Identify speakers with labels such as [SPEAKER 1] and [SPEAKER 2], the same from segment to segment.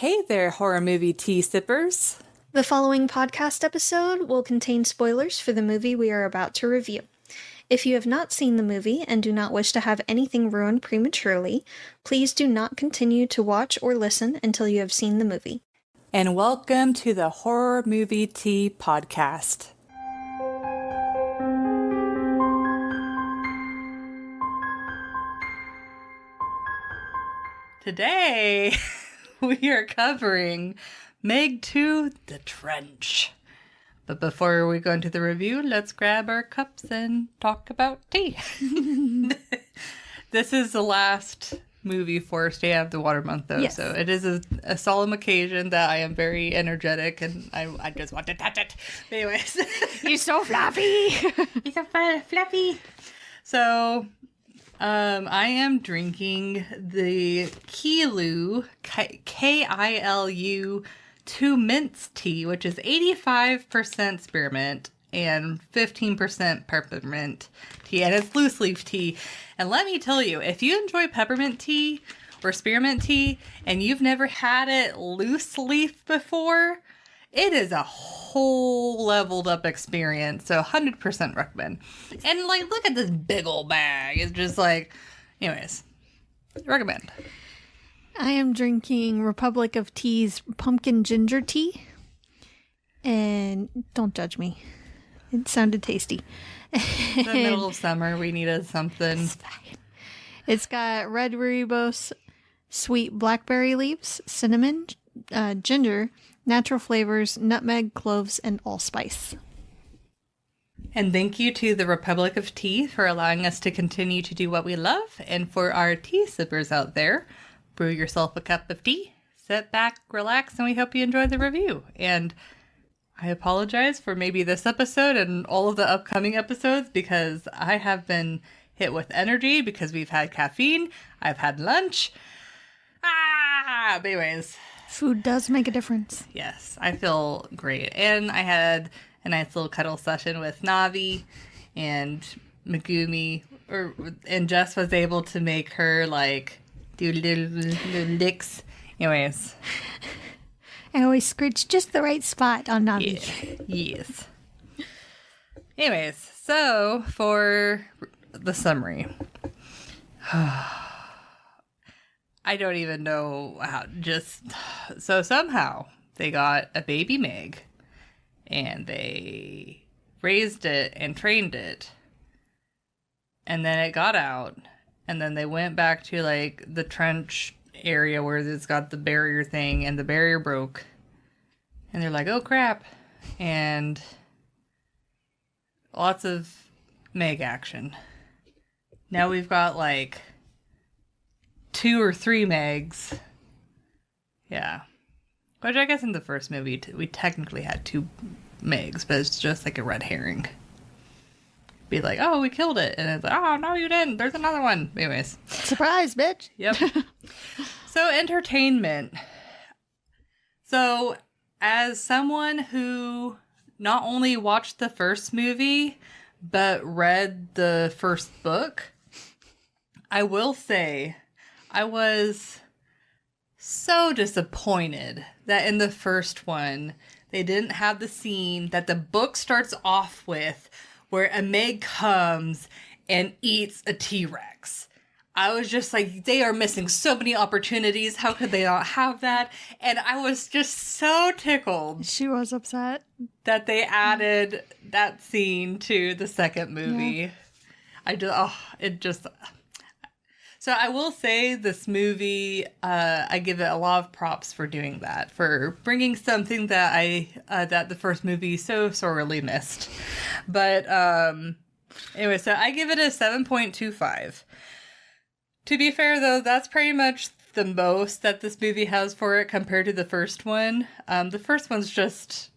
[SPEAKER 1] Hey there, horror movie tea sippers.
[SPEAKER 2] The following podcast episode will contain spoilers for the movie we are about to review. If you have not seen the movie and do not wish to have anything ruined prematurely, please do not continue to watch or listen until you have seen the movie.
[SPEAKER 1] And welcome to the Horror Movie Tea Podcast. Today, we are covering Meg 2, The Trench. But before we go into the review, let's grab our cups and talk about tea. This is the last movie for Stay Out of the Water Month, though.
[SPEAKER 2] Yes.
[SPEAKER 1] So it is a solemn occasion that I am very energetic and I just want to touch it. But anyways.
[SPEAKER 2] You're so fluffy!
[SPEAKER 1] You're so fluffy. So, I am drinking the Kilu, Kilu 2 mints tea, which is 85% spearmint and 15% peppermint tea, and it's loose leaf tea. And let me tell you, if you enjoy peppermint tea or spearmint tea and you've never had it loose leaf before, it is a whole leveled up experience. So 100% recommend. And like, look at this big old bag. It's just like, anyways, recommend.
[SPEAKER 2] I am drinking Republic of Tea's pumpkin ginger tea. And don't judge me. It sounded tasty.
[SPEAKER 1] In the middle of summer, we needed something.
[SPEAKER 2] It's got red rooibos, sweet blackberry leaves, cinnamon, ginger, natural flavors, nutmeg, cloves, and allspice.
[SPEAKER 1] And thank you to the Republic of Tea for allowing us to continue to do what we love. And for our tea sippers out there, brew yourself a cup of tea, sit back, relax, and we hope you enjoy the review. And I apologize for maybe this episode and all of the upcoming episodes because I have been hit with energy because we've had caffeine, I've had lunch. But anyways.
[SPEAKER 2] Food does make a difference.
[SPEAKER 1] Yes, I feel great. And I had a nice little cuddle session with Navi and Megumi, and Jess was able to make her like do little licks. Anyways.
[SPEAKER 2] I always scritch just the right spot on Navi.
[SPEAKER 1] Yeah. Yes. Anyways, so for the summary. I don't even know how, so somehow they got a baby Meg and they raised it and trained it. And then it got out and then they went back to like the trench area where it's got the barrier thing and the barrier broke. And they're like, oh crap. And lots of Meg action. Now we've got like 2 or 3 Megs. Yeah. Which I guess in the first movie we technically had 2 Megs, but it's just like a red herring. Be like, oh, we killed it. And it's like, oh, no, you didn't. There's another one. Anyways.
[SPEAKER 2] Surprise, bitch.
[SPEAKER 1] Yep. So, entertainment. So, as someone who not only watched the first movie, but read the first book, I will say I was so disappointed that in the first one, they didn't have the scene that the book starts off with where a Meg comes and eats a T-Rex. I was just like, they are missing so many opportunities. How could they not have that? And I was just so tickled.
[SPEAKER 2] She was upset
[SPEAKER 1] that they added that scene to the second movie. Yeah. So I will say this movie, I give it a lot of props for doing that, for bringing something that that the first movie so sorely missed. But anyway, so I give it a 7.25. To be fair, though, that's pretty much the most that this movie has for it compared to the first one. The first one's just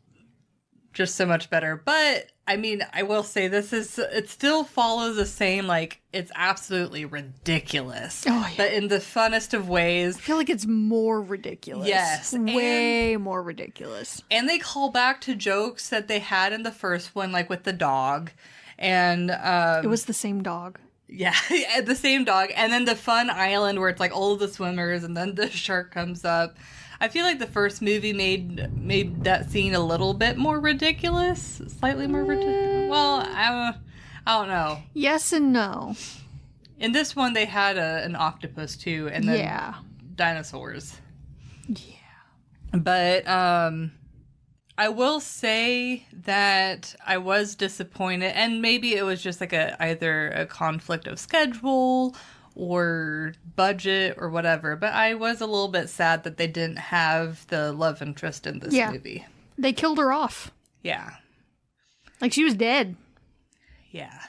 [SPEAKER 1] so much better. But, I mean, I will say it still follows the same, like, it's absolutely ridiculous.
[SPEAKER 2] Oh, yeah.
[SPEAKER 1] But in the funnest of ways.
[SPEAKER 2] I feel like it's more ridiculous.
[SPEAKER 1] Yes.
[SPEAKER 2] Way more ridiculous.
[SPEAKER 1] And they call back to jokes that they had in the first one, like with the dog. And
[SPEAKER 2] it was the same dog.
[SPEAKER 1] Yeah, the same dog. And then the fun island where it's like all of the swimmers and then the shark comes up. I feel like the first movie made that scene a little bit more ridiculous, slightly more ridiculous. Well, I don't know.
[SPEAKER 2] Yes and no.
[SPEAKER 1] In this one, they had an octopus too, and then dinosaurs.
[SPEAKER 2] Yeah.
[SPEAKER 1] But I will say that I was disappointed, and maybe it was just like either a conflict of schedule or budget or whatever, but I was a little bit sad that they didn't have the love interest in this movie.
[SPEAKER 2] They killed her off.
[SPEAKER 1] Yeah.
[SPEAKER 2] Like, she was dead.
[SPEAKER 1] Yeah.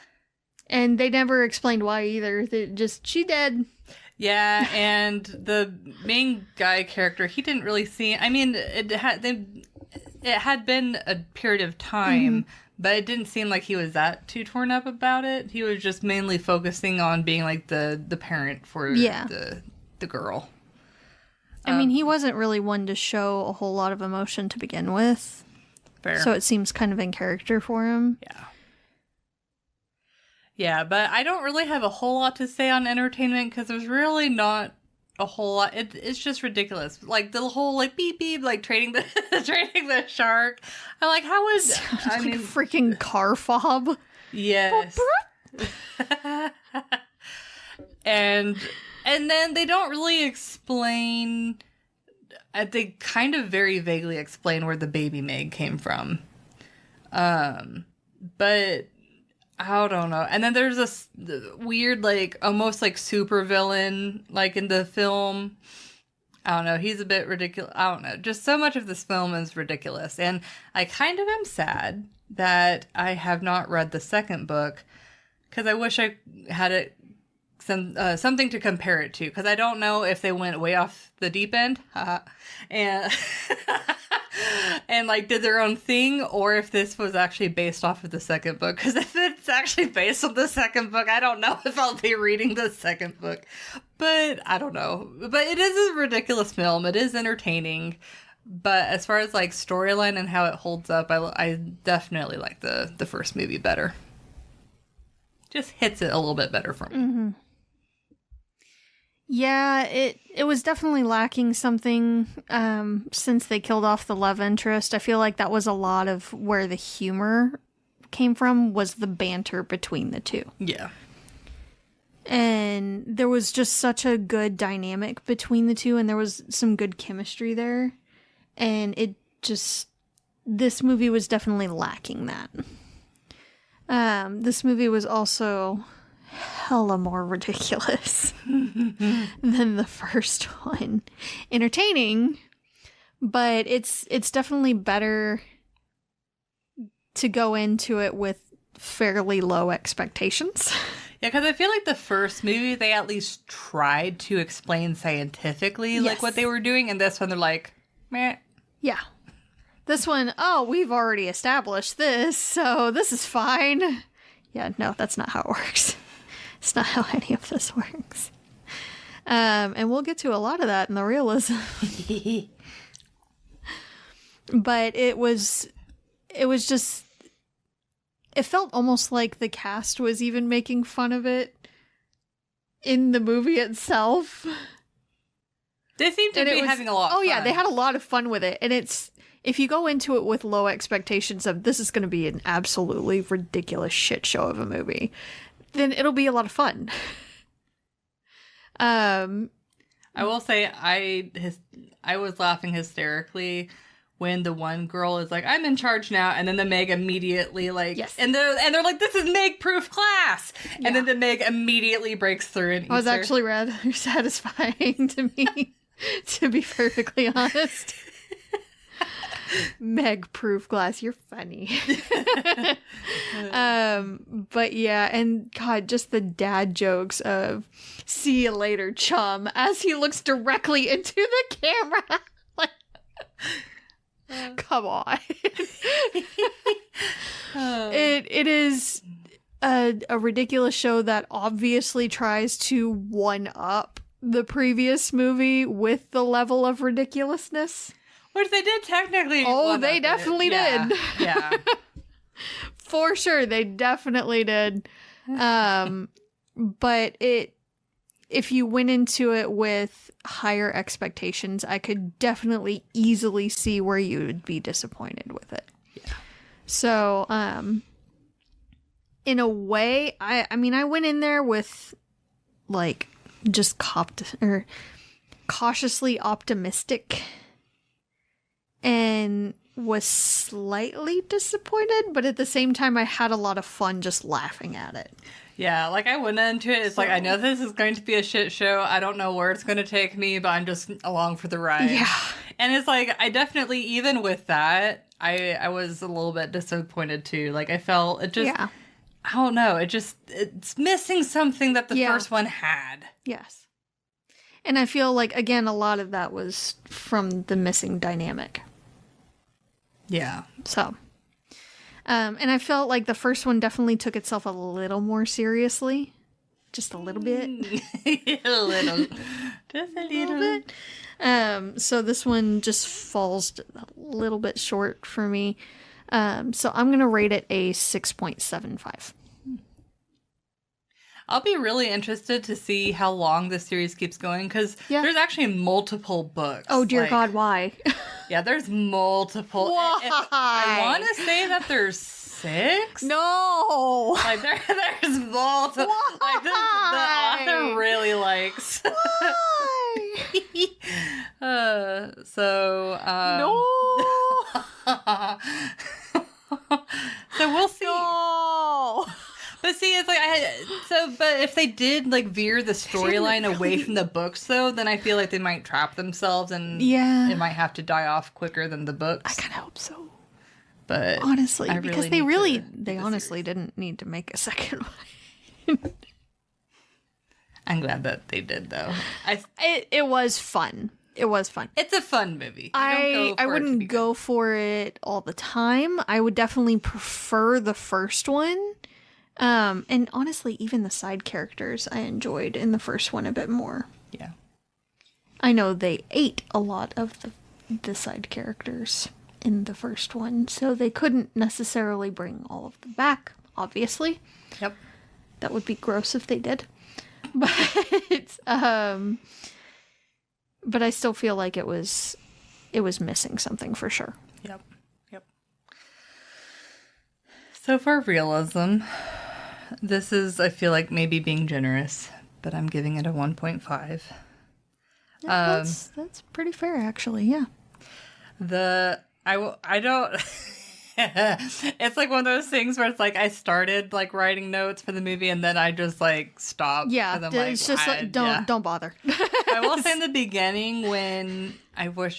[SPEAKER 2] And they never explained why either. They just, she dead.
[SPEAKER 1] Yeah, and the main guy character, he didn't really see... I mean, it had been a period of time, but it didn't seem like he was that too torn up about it. He was just mainly focusing on being like the parent for the girl.
[SPEAKER 2] I mean, he wasn't really one to show a whole lot of emotion to begin with.
[SPEAKER 1] Fair.
[SPEAKER 2] So it seems kind of in character for him.
[SPEAKER 1] Yeah. Yeah, but I don't really have a whole lot to say on Entertainment because there's really not a whole lot. It's just ridiculous. Like the whole like beep beep, like trading the shark. I'm like, how is
[SPEAKER 2] I mean, a freaking car fob?
[SPEAKER 1] Yes. and then they don't really explain. They kind of very vaguely explain where the baby Meg came from. But I don't know. And then there's this weird, like, almost like super villain, like in the film. I don't know. He's a bit ridiculous. I don't know. Just so much of this film is ridiculous. And I kind of am sad that I have not read the second book because I wish I had it something to compare it to, because I don't know if they went way off the deep end and and like did their own thing, or if this was actually based off of the second book. Because if it's actually based on the second book, I don't know if I'll be reading the second book. But I don't know. But it is a ridiculous film. It is entertaining. But as far as like storyline and how it holds up, I definitely like the first movie better. Just hits it a little bit better for me.
[SPEAKER 2] Mm-hmm. Yeah, it was definitely lacking something since they killed off the love interest. I feel like that was a lot of where the humor came from, was the banter between the two.
[SPEAKER 1] Yeah.
[SPEAKER 2] And there was just such a good dynamic between the two, and there was some good chemistry there. And this movie was definitely lacking that. This movie was also hella more ridiculous than the first one. Entertaining, but it's definitely better to go into it with fairly low expectations.
[SPEAKER 1] Yeah, because I feel like the first movie, they at least tried to explain scientifically like what they were doing, and this one they're like, meh.
[SPEAKER 2] Yeah. This one, we've already established this, so this is fine. Yeah, no, that's not how it works. It's not how any of this works. And we'll get to a lot of that in the realism. But it was just, it felt almost like the cast was even making fun of it in the movie itself.
[SPEAKER 1] They seemed to be having a lot of fun.
[SPEAKER 2] Yeah, they had a lot of fun with it. And if you go into it with low expectations of this is going to be an absolutely ridiculous shit show of a movie, then it'll be a lot of fun.
[SPEAKER 1] I will say I was laughing hysterically when the one girl is like, I'm in charge now, and then the Meg immediately like,
[SPEAKER 2] yes.
[SPEAKER 1] and they're like, this is Meg proof class, and then the Meg immediately breaks through and eats
[SPEAKER 2] it was
[SPEAKER 1] her.
[SPEAKER 2] actually rather satisfying to me, to be perfectly honest. Meg proof glass, you're funny. But yeah, and God, just the dad jokes of "see you later, chum," as he looks directly into the camera. Like, come on. It is a ridiculous show that obviously tries to one up the previous movie with the level of ridiculousn's.
[SPEAKER 1] Which they did technically.
[SPEAKER 2] Oh, they definitely did.
[SPEAKER 1] Yeah.
[SPEAKER 2] For sure, they definitely did. But if you went into it with higher expectations, I could definitely easily see where you would be disappointed with it.
[SPEAKER 1] Yeah.
[SPEAKER 2] So, in a way, I mean, I went in there with like just cautiously optimistic and was slightly disappointed, but at the same time I had a lot of fun just laughing at it.
[SPEAKER 1] Yeah, like I went into it, it's like, I know this is going to be a shit show. I don't know where it's going to take me, but I'm just along for the ride.
[SPEAKER 2] Yeah.
[SPEAKER 1] And it's like, I definitely, even with that, I was a little bit disappointed too. Like, I felt it just,
[SPEAKER 2] Yeah.
[SPEAKER 1] I don't know, it's missing something that the first one had.
[SPEAKER 2] Yes. And I feel like, again, a lot of that was from the missing dynamic.
[SPEAKER 1] Yeah.
[SPEAKER 2] So, and I felt like the first one definitely took itself a little more seriously. Just a little bit.
[SPEAKER 1] A little. Just a little bit.
[SPEAKER 2] So this one just falls a little bit short for me. So I'm going to rate it a 6.75.
[SPEAKER 1] I'll be really interested to see how long this series keeps going, because there's actually multiple books.
[SPEAKER 2] Oh, dear God, why?
[SPEAKER 1] Yeah, there's multiple.
[SPEAKER 2] Why?
[SPEAKER 1] I want to say that there's 6.
[SPEAKER 2] No!
[SPEAKER 1] Like, there's multiple.
[SPEAKER 2] Why?
[SPEAKER 1] Like, the author really likes.
[SPEAKER 2] Why?
[SPEAKER 1] No. So we'll see.
[SPEAKER 2] No!
[SPEAKER 1] But see, it's like but if they did like veer the storyline away from the books, though, then I feel like they might trap themselves, and it might have to die off quicker than the books.
[SPEAKER 2] I kind of hope so.
[SPEAKER 1] But
[SPEAKER 2] honestly, because they
[SPEAKER 1] honestly
[SPEAKER 2] didn't need to make a second one.
[SPEAKER 1] I'm glad that they did, though.
[SPEAKER 2] It was fun. It was fun.
[SPEAKER 1] It's a fun movie.
[SPEAKER 2] I wouldn't go for it all the time. I would definitely prefer the first one. And honestly, even the side characters I enjoyed in the first one a bit more.
[SPEAKER 1] Yeah.
[SPEAKER 2] I know they ate a lot of the side characters in the first one, so they couldn't necessarily bring all of them back, obviously.
[SPEAKER 1] Yep.
[SPEAKER 2] That would be gross if they did. But but I still feel like it was missing something for sure.
[SPEAKER 1] Yep. So for realism, this is, I feel like, maybe being generous, but I'm giving it a 1.5.
[SPEAKER 2] Yeah, that's pretty fair, actually. Yeah.
[SPEAKER 1] I don't. It's like one of those things where it's like I started like writing notes for the movie and then I just like stopped.
[SPEAKER 2] Yeah,
[SPEAKER 1] and
[SPEAKER 2] it's just like don't bother.
[SPEAKER 1] I will say in the beginning when we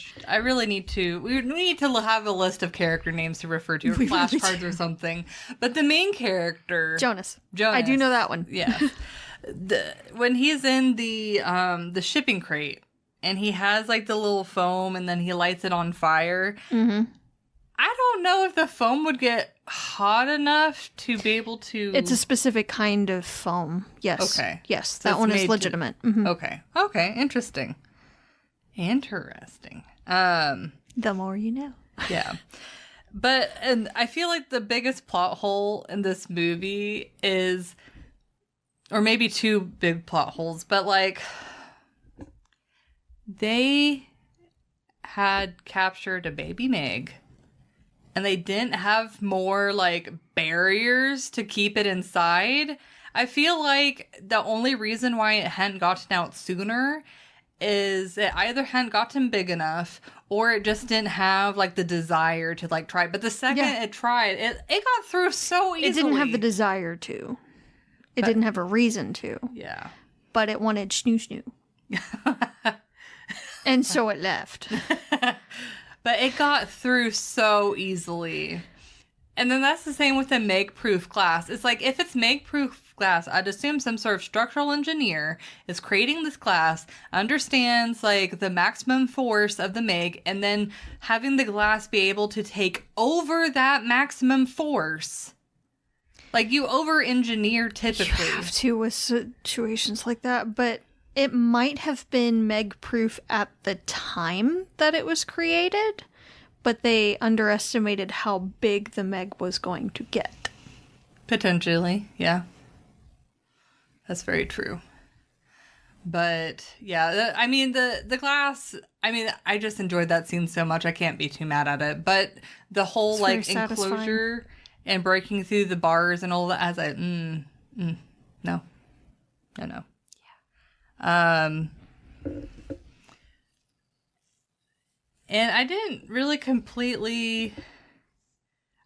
[SPEAKER 1] need to have a list of character names to refer to, or flashcards or something. But the main character,
[SPEAKER 2] Jonas, I do know that one.
[SPEAKER 1] Yeah, when he's in the shipping crate and he has like the little foam and then he lights it on fire.
[SPEAKER 2] Mm-hmm.
[SPEAKER 1] I don't know if the foam would get hot enough to be able to...
[SPEAKER 2] It's a specific kind of foam. Yes.
[SPEAKER 1] Okay.
[SPEAKER 2] Yes, so that one is legitimate. Mm-hmm.
[SPEAKER 1] Okay. Interesting.
[SPEAKER 2] The more you know.
[SPEAKER 1] Yeah. And I feel like the biggest plot hole in this movie is... Or maybe 2 big plot holes, but like... They had captured a baby Meg. And they didn't have more, like, barriers to keep it inside. I feel like the only reason why it hadn't gotten out sooner is it either hadn't gotten big enough or it just didn't have, like, the desire to, like, try. But the second it tried, it got through so easily.
[SPEAKER 2] It didn't have the desire to. It didn't have a reason to.
[SPEAKER 1] Yeah.
[SPEAKER 2] But it wanted snoo. And so it left.
[SPEAKER 1] But it got through so easily. And then that's the same with the Meg-proof glass. It's like, if it's Meg-proof glass, I'd assume some sort of structural engineer is creating this glass, understands, like, the maximum force of the Meg, and then having the glass be able to take over that maximum force. Like, you over-engineer typically.
[SPEAKER 2] You have to with situations like that, but... It might have been Meg-proof at the time that it was created, but they underestimated how big the Meg was going to get.
[SPEAKER 1] Potentially, yeah. That's very true. But yeah, I mean the glass. I mean, I just enjoyed that scene so much. I can't be too mad at it. But the whole
[SPEAKER 2] It's very
[SPEAKER 1] like
[SPEAKER 2] satisfying.
[SPEAKER 1] enclosure and breaking through the bars and all that. As I no, no. Yeah. And I didn't really completely.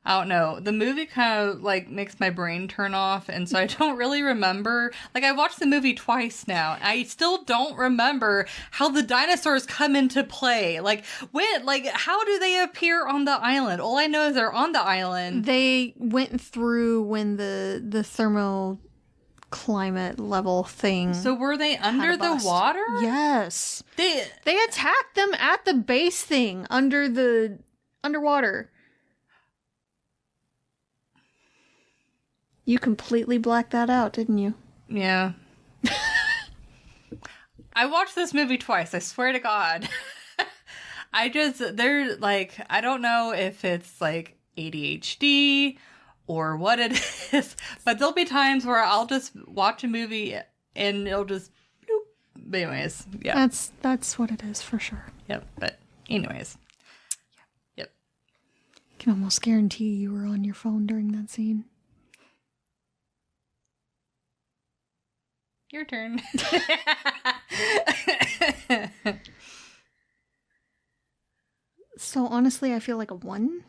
[SPEAKER 1] I don't know. The movie kind of like makes my brain turn off, and so I don't really remember. Like I watched the movie twice now. I still don't remember how the dinosaurs come into play. Like how do they appear on the island? All I know is they're on the island.
[SPEAKER 2] They went through when the thermal climate level thing.
[SPEAKER 1] So were they under
[SPEAKER 2] a
[SPEAKER 1] the
[SPEAKER 2] bust.
[SPEAKER 1] water?
[SPEAKER 2] Yes.
[SPEAKER 1] They
[SPEAKER 2] They attacked them at the base thing underwater. You completely blacked that out, didn't you?
[SPEAKER 1] Yeah. I watched this movie twice, I swear to God. I don't know if it's like ADHD or what it is, but there'll be times where I'll just watch a movie and it'll just bloop. But anyways, yeah.
[SPEAKER 2] That's what it is for sure.
[SPEAKER 1] Yep. But anyways. Yep.
[SPEAKER 2] Can almost guarantee you were on your phone during that scene.
[SPEAKER 1] Your turn.
[SPEAKER 2] So honestly, I feel like a 1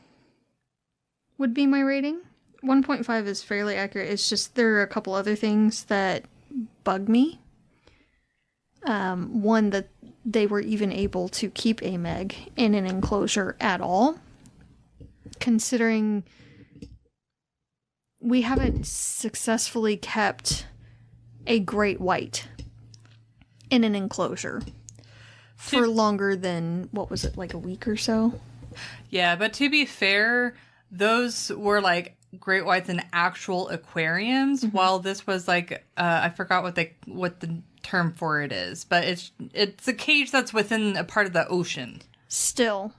[SPEAKER 2] would be my rating. 1.5 is fairly accurate. It's just there are a couple other things that bug me. One, that they were even able to keep a Meg in an enclosure at all. Considering we haven't successfully kept a great white in an enclosure for longer than, what was it, like a week or so?
[SPEAKER 1] Yeah, but to be fair, those were like great whites in actual aquariums, while this was like I forgot what the term for it is, but it's a cage that's within a part of the ocean.
[SPEAKER 2] Still,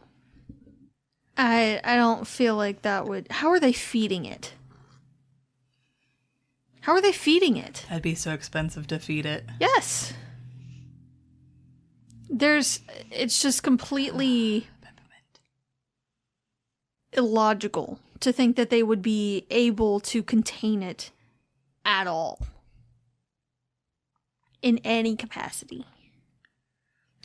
[SPEAKER 2] I don't feel like that would. How are they feeding it? How are they feeding it?
[SPEAKER 1] That'd be so expensive to feed it.
[SPEAKER 2] Yes. It's just completely illogical to think that they would be able to contain it at all. In any capacity.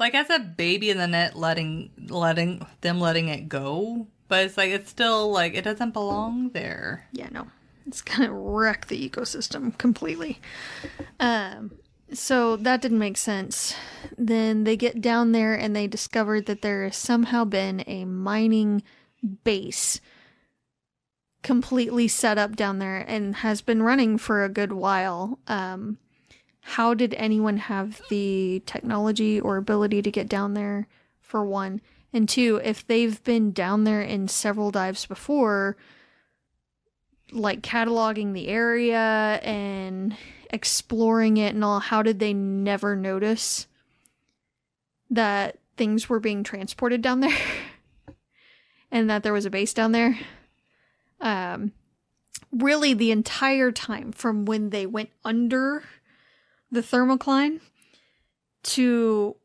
[SPEAKER 1] Like as a baby in the net, letting it go, but it's like it's still like it doesn't belong there.
[SPEAKER 2] Yeah, no. It's gonna wreck the ecosystem completely. So that didn't make sense. Then they get down there and they discovered that there has somehow been a mining base completely set up down there and has been running for a good while. How did anyone have the technology or ability to get down there, for one? And two, if they've been down there in several dives before, like cataloging the area and exploring it and all, how did they never notice that things were being transported down there and that there was a base down there? Really, the entire time from when they went under the thermocline to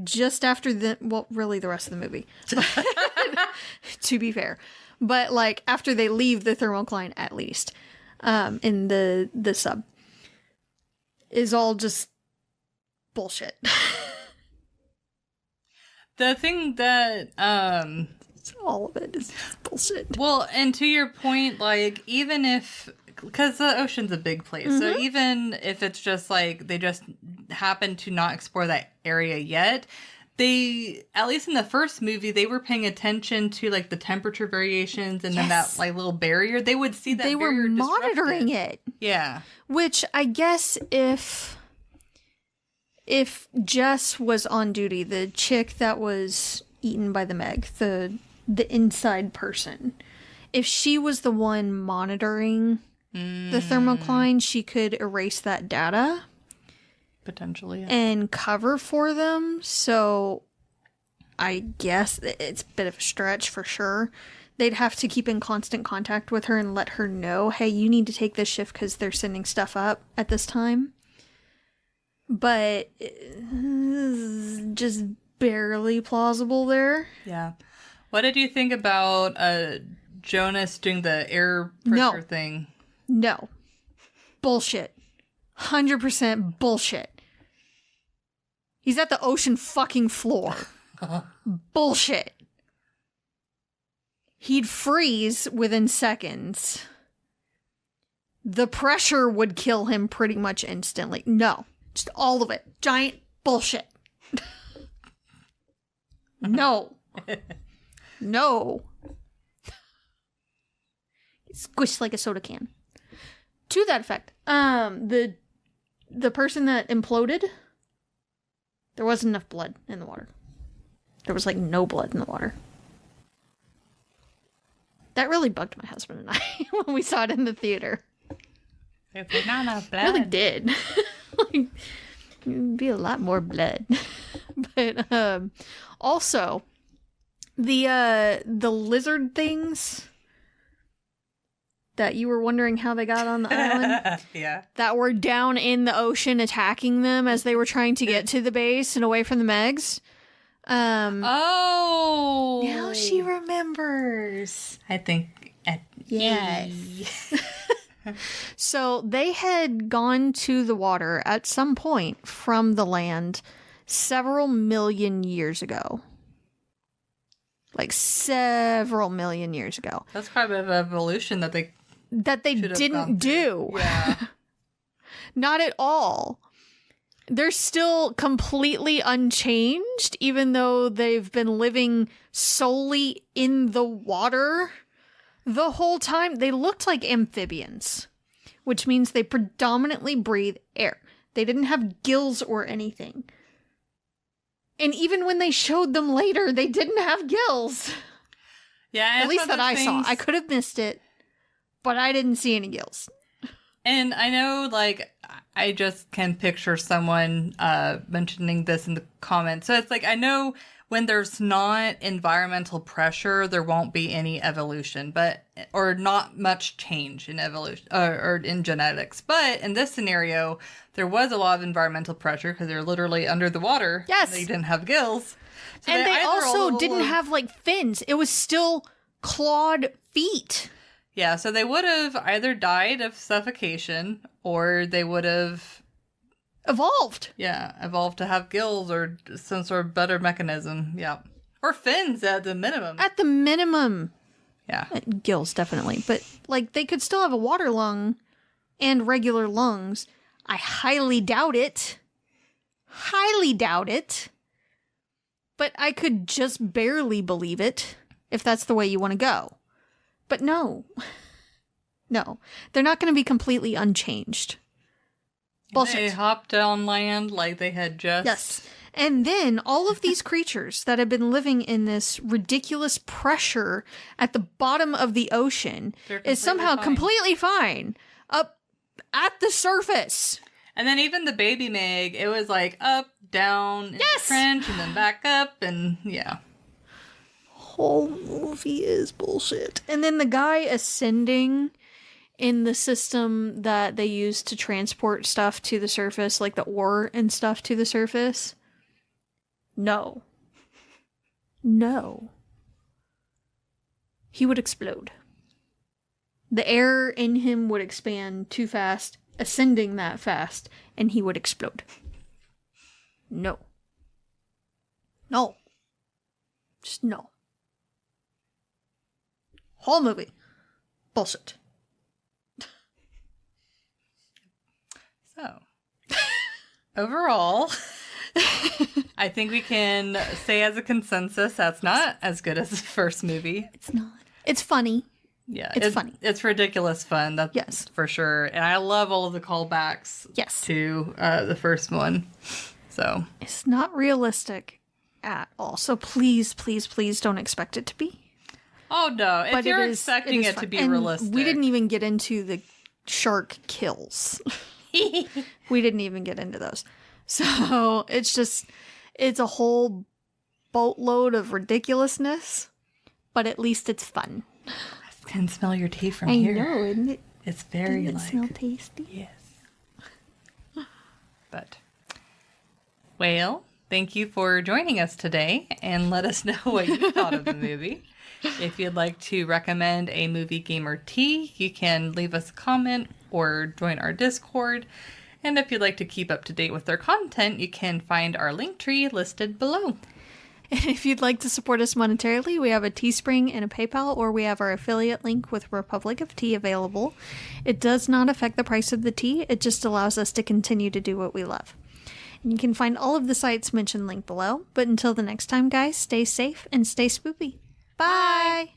[SPEAKER 2] just after really the rest of the movie, to be fair. But, like, after they leave the thermocline, at least, in the sub, is all just bullshit.
[SPEAKER 1] The thing that,
[SPEAKER 2] all of it is just bullshit.
[SPEAKER 1] well, and to your point, like, even if, because the ocean's a big place, so even if it's just, like, they just happen to not explore that area yet, they, at least in the first movie, they were paying attention to, like, the temperature variations and then that, like, little barrier. They would see that
[SPEAKER 2] They were
[SPEAKER 1] barrier
[SPEAKER 2] monitoring
[SPEAKER 1] disrupted.
[SPEAKER 2] it.
[SPEAKER 1] Yeah.
[SPEAKER 2] Which, I guess, if Jess was on duty, the chick that was eaten by the Meg, the inside person, if she was the one monitoring the thermocline, she could erase that data.
[SPEAKER 1] Potentially, yeah.
[SPEAKER 2] And cover for them, so I guess it's a bit of a stretch for sure. They'd have to keep in constant contact with her and let her know, hey, you need to take this shift because they're sending stuff up at this time. but just barely plausible there.
[SPEAKER 1] Yeah. What did you think about Jonas doing the air pressure thing?
[SPEAKER 2] No. Bullshit. 100% bullshit. He's at the ocean fucking floor. Bullshit. He'd freeze within seconds. The pressure would kill him pretty much instantly. No. Just all of it. Giant bullshit. No. No. Squished like a soda can. To that effect, the person that imploded, there wasn't enough blood in the water. There was like no blood in the water. That really bugged my husband and I when we saw it in the theater.
[SPEAKER 1] There's not enough blood.
[SPEAKER 2] It really did. Like, it'd be a lot more blood. But also the lizard things that you were wondering how they got on the island.
[SPEAKER 1] Yeah.
[SPEAKER 2] That were down in the ocean attacking them as they were trying to get to the base and away from the Megs.
[SPEAKER 1] Oh.
[SPEAKER 2] Now she remembers.
[SPEAKER 1] I think.
[SPEAKER 2] Yes. So they had gone to the water at some point from the land several million years ago. Like several million years ago.
[SPEAKER 1] That's quite a bit of evolution that they should have
[SPEAKER 2] didn't
[SPEAKER 1] gone
[SPEAKER 2] do.
[SPEAKER 1] through. Yeah.
[SPEAKER 2] Not at all. They're still completely unchanged, even though they've been living solely in the water the whole time. They looked like amphibians, which means they predominantly breathe air. They didn't have gills or anything. And even when they showed them later, they didn't have gills.
[SPEAKER 1] Yeah.
[SPEAKER 2] At least that I saw. I could have missed it, but I didn't see any gills.
[SPEAKER 1] And I know, like, I just can picture someone mentioning this in the comments. So it's like, I know when there's not environmental pressure, there won't be any evolution, or not much change in evolution or in genetics. But in this scenario, there was a lot of environmental pressure because they're literally under the water.
[SPEAKER 2] Yes.
[SPEAKER 1] They didn't have gills. So
[SPEAKER 2] And they
[SPEAKER 1] either
[SPEAKER 2] also
[SPEAKER 1] all
[SPEAKER 2] didn't
[SPEAKER 1] of-
[SPEAKER 2] have, like, fins. It was still clawed feet.
[SPEAKER 1] Yeah, so they would have either died of suffocation or they would have
[SPEAKER 2] Evolved.
[SPEAKER 1] evolved to have gills or some sort of better mechanism. Yeah. Or fins at the minimum.
[SPEAKER 2] At the minimum.
[SPEAKER 1] Yeah.
[SPEAKER 2] Gills, definitely. But, like, they could still have a water lung and regular lungs. I highly doubt it. Highly doubt it. But I could just barely believe it, if that's the way you want to go. But no. No. They're not going to be completely unchanged. Bullshit.
[SPEAKER 1] They hopped on land like they had just...
[SPEAKER 2] Yes. And then all of these creatures that have been living in this ridiculous pressure at the bottom of the ocean
[SPEAKER 1] They're
[SPEAKER 2] is somehow
[SPEAKER 1] fine.
[SPEAKER 2] completely fine up at the surface.
[SPEAKER 1] And then even the baby Meg, it was like up, down, in the
[SPEAKER 2] Yes!
[SPEAKER 1] trench, and then back up, and yeah.
[SPEAKER 2] Whole movie is bullshit. And then the guy ascending in the system that they use to transport stuff to the surface, like the ore and stuff to the surface. No. No. He would explode. The air in him would expand too fast, ascending that fast, and he would explode. No. No. Just no. Whole movie. Bullshit.
[SPEAKER 1] So, overall, I think we can say as a consensus that's not as good as the first movie.
[SPEAKER 2] It's not. It's funny.
[SPEAKER 1] Yeah,
[SPEAKER 2] It's funny.
[SPEAKER 1] It's ridiculous fun. That's
[SPEAKER 2] Yes.
[SPEAKER 1] for sure. And I love all of the callbacks.
[SPEAKER 2] Yes.
[SPEAKER 1] To the first one. So
[SPEAKER 2] It's not realistic at all. So please, please, please don't expect it to be.
[SPEAKER 1] oh no, if
[SPEAKER 2] But
[SPEAKER 1] you're
[SPEAKER 2] it is,
[SPEAKER 1] expecting it
[SPEAKER 2] fun.
[SPEAKER 1] to be
[SPEAKER 2] And
[SPEAKER 1] realistic,
[SPEAKER 2] we didn't even get into the shark kills. We didn't even get into those. So it's a whole boatload of ridiculousness, but at least it's fun.
[SPEAKER 1] I can smell your tea from
[SPEAKER 2] I
[SPEAKER 1] here.
[SPEAKER 2] know, isn't it?
[SPEAKER 1] It's very
[SPEAKER 2] Doesn't it
[SPEAKER 1] like
[SPEAKER 2] smell tasty?
[SPEAKER 1] yes. But Well, thank you for joining us today, and let us know what you thought of the movie. If you'd like to recommend a movie, game, or tea, you can leave us a comment or join our Discord. And if you'd like to keep up to date with their content, you can find our link tree listed below.
[SPEAKER 2] And if you'd like to support us monetarily, we have a Teespring and a PayPal, or we have our affiliate link with Republic of Tea available. It does not affect the price of the tea, it just allows us to continue to do what we love. And you can find all of the sites mentioned linked below. But until the next time, guys, stay safe and stay spoopy. Bye!